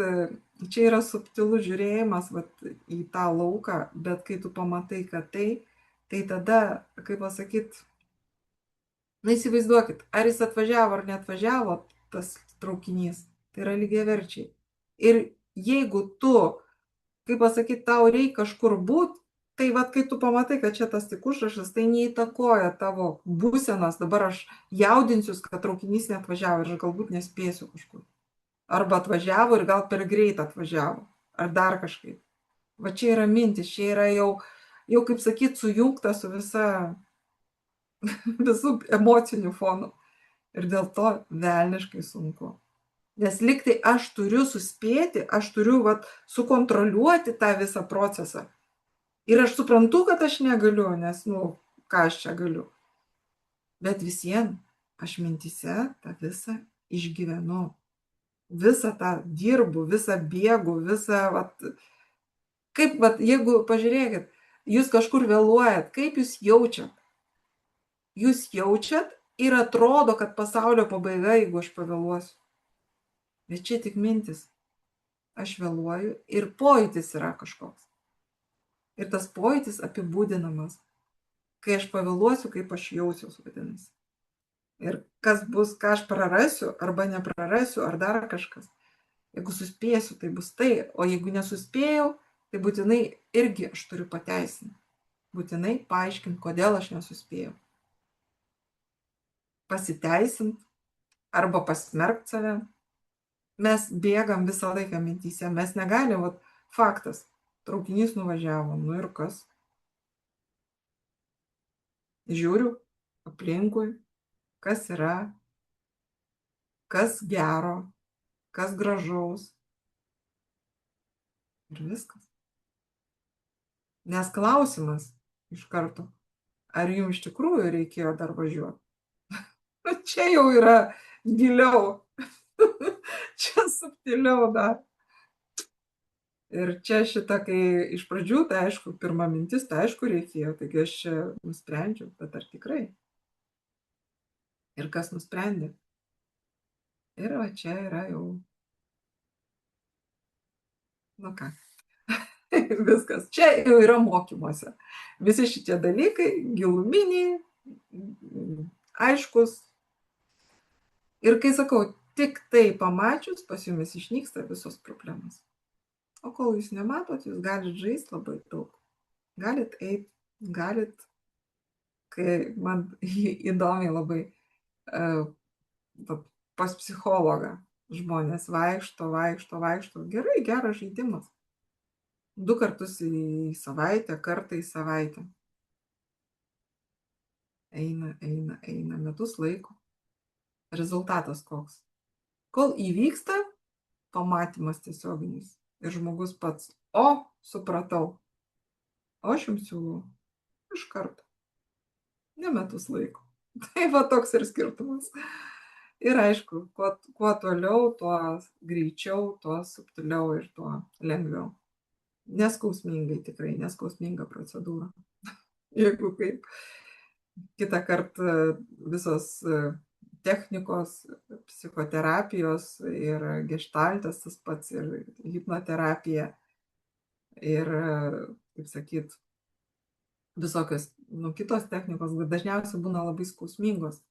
čia yra subtilus žiūrėjimas vat, į tą lauką, bet kai tu pamatai, kad tai tada, kaip pasakyt, na įsivaizduokit, ar jis atvažiavo ar neatvažiavo tas traukinys, tai yra lygiaverčiai. Ir jeigu tu, kaip pasakyti, tau reikia kažkur būt, tai vat, kai tu pamatai, kad čia tas tik užrašas, tai neįtakoja tavo būsenos, dabar aš jaudinsiuos, kad traukinys neatvažiavo ir aš galbūt nespėsiu kažkur. Arba atvažiavo ir gal per greit atvažiavo, ar dar kažkaip. Va čia yra mintis, čia yra jau kaip sakyt, sujungta su visų emocinių fonų. Ir dėl to velniškai sunku. Nes liktai aš turiu suspėti, aš turiu vat, sukontroliuoti tą visą procesą. Ir aš suprantu, kad aš negaliu, nes, ką aš čia galiu. Bet visiems aš mintise tą visą išgyvenu. Visą tą dirbu, visą bėgu, visą, kaip, jeigu pažiūrėkit, jūs kažkur vėluojat, kaip jūs jaučiat? Jūs jaučiat ir atrodo, kad pasaulio pabaiga, jeigu aš pavėluosiu. Bet čia tik mintis. Aš vėluoju ir pojūtis yra kažkoks. Ir tas pojūtis apibūdinamas. Kai aš pavėluosiu, kaip aš jausiuosi, vadinasi. Ir kas bus, ką aš prarasiu, arba neprarasiu, ar dar kažkas. Jeigu suspėsiu, tai bus tai. O jeigu nesuspėjau, tai būtinai irgi aš turiu pateisinti. Būtinai paaiškinti, kodėl aš nesuspėjau. Pasiteisinti arba pasmerkti save. Mes bėgam visą laiką mintyse, mes negalim, vat, faktas, traukinys nuvažiavo, nu ir kas? Žiūriu aplinkui, kas yra, kas gero, kas gražaus ir viskas. Nes klausimas iš karto, ar jums iš tikrųjų reikėjo dar važiuoti? Čia jau yra giliau, čia subtiliau dar. Ir čia šitą, kai iš pradžių, tai aišku, pirma mintis, tai aišku reikėjo, taigi aš čia nusprendžiau, bet ar tikrai? Ir kas nusprendė? Ir va čia yra jau, nu ką, viskas. Čia jau yra mokymuose. Visi šitie dalykai giluminiai, aiškus. Ir kai sakau, tik tai pamačius, pas jumis išnyksta visos problemos. O kol jūs nematot, jūs galit žaisti labai daug. Galit eiti, galit, kai man įdomiai labai pas psichologą žmonės vaikšto. Gerai, geras žaidimas. 2 kartus į savaitę, kartą į savaitę. Eina, metus laiko. Rezultatas koks? Kol įvyksta pamatymas tiesioginis ir žmogus pats, supratau, o aš jums siūlau iš karto, ne metus laiko. Tai va toks ir skirtumas. Ir aišku, kuo toliau, tuo greičiau, tuo subtiliau ir tuo lengviau. Neskausmingai, tikrai neskausminga procedūra. Jeigu kaip kitą kartą visos technikos, psichoterapijos ir geštaltas tas pats, ir hipnoterapija, ir, kaip sakyt, visokios kitos technikos dažniausiai būna labai skausmingos.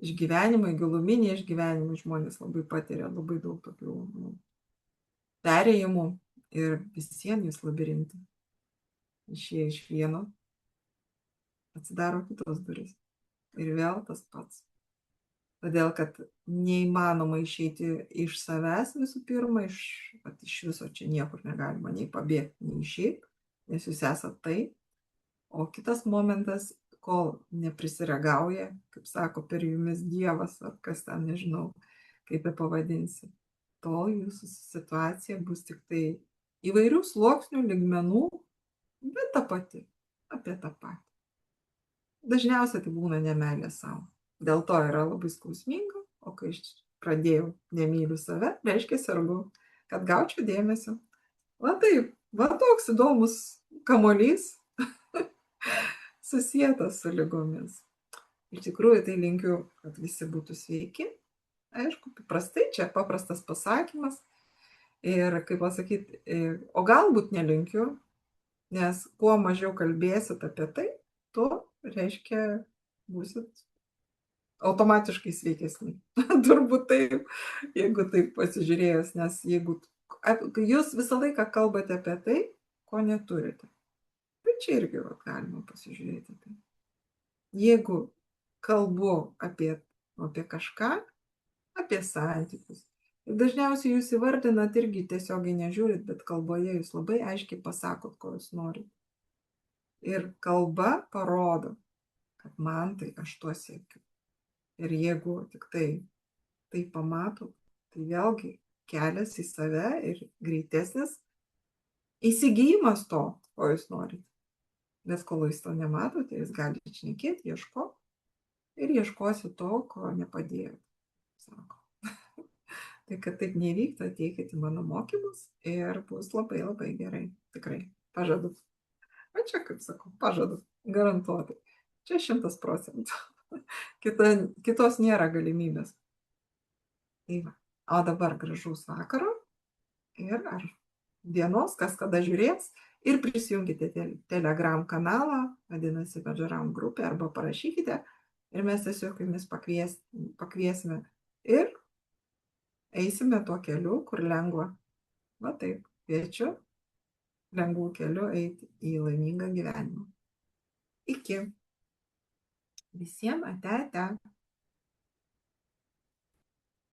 Išgyvenimai, giluminiai išgyvenimai, žmonės labai patiria labai daug tokių perėjimų ir visiems jūs labirintį. Išėję iš vieno, atsidaro kitos duris. Ir vėl tas pats. Todėl, kad neįmanoma išeiti iš savęs visų pirma, iš viso čia niekur negalima nei pabėgti, nei išeiti, nes jūs esate tai. O kitas momentas, kol neprisiragauja, kaip sako, per jumis Dievas, ar kas ten, nežinau, kaip tai pavadinsi, tol jūsų situacija bus tik tai įvairių sluoksnių, lygmenų, bet ta pati, apie tą patį. Dažniausiai tai būna nemeilė savo. Dėl to yra labai skausminga, o kai aš pradėjau nemyliu save, reiškia sergu, kad gaučiau dėmesio. Va taip, va toks įdomus kamuolys susietas su ligomis. Iš tikrųjų, tai linkiu, kad visi būtų sveiki. Aišku, paprastai, čia paprastas pasakymas. Ir kaip pasakyti, o galbūt nelinkiu, nes kuo mažiau kalbėsit apie tai, tuo reiškia būsit automatiškai sveikesni. Turbūt taip, jeigu taip pasižiūrėjus, nes jeigu jūs visą laiką kalbate apie tai, ko neturite. Tai čia irgi galima pasižiūrėti. Tai. Jeigu kalbu apie kažką, apie santykius, dažniausiai jūs įvardinat irgi tiesiogiai nežiūrit, bet kalboje jūs labai aiškiai pasakot, ko jūs norit. Ir kalba parodo, kad man tai aš tuo siekiu. Ir jeigu tik tai pamatot, tai vėlgi kelias į save ir greitesnis įsigijimas to, ko jūs norit. Nes kol jūs to nematote, jūs galite šnekėti, ieškoti ir ieškosi to, ko nepadėjot, sako. Tai kad taip nevyktų, ateikite į mano mokymus ir bus labai labai gerai. Tikrai, pažadu. O čia, kaip sakau, pažadu, garantuotai. Čia 100%. Kitos nėra galimybės. Tai va. O dabar gražaus vakaro ir ar dienos, kas kada žiūrės. Ir prisijungite Telegram kanalą, vadinasi Bedžaram grupė, arba parašykite ir mes tiesiog jumis pakviesime ir eisime tuo keliu, kur lengva. Va taip, kviečiu lengvų keliu eiti į laimingą gyvenimą. Iki. Visiems ate.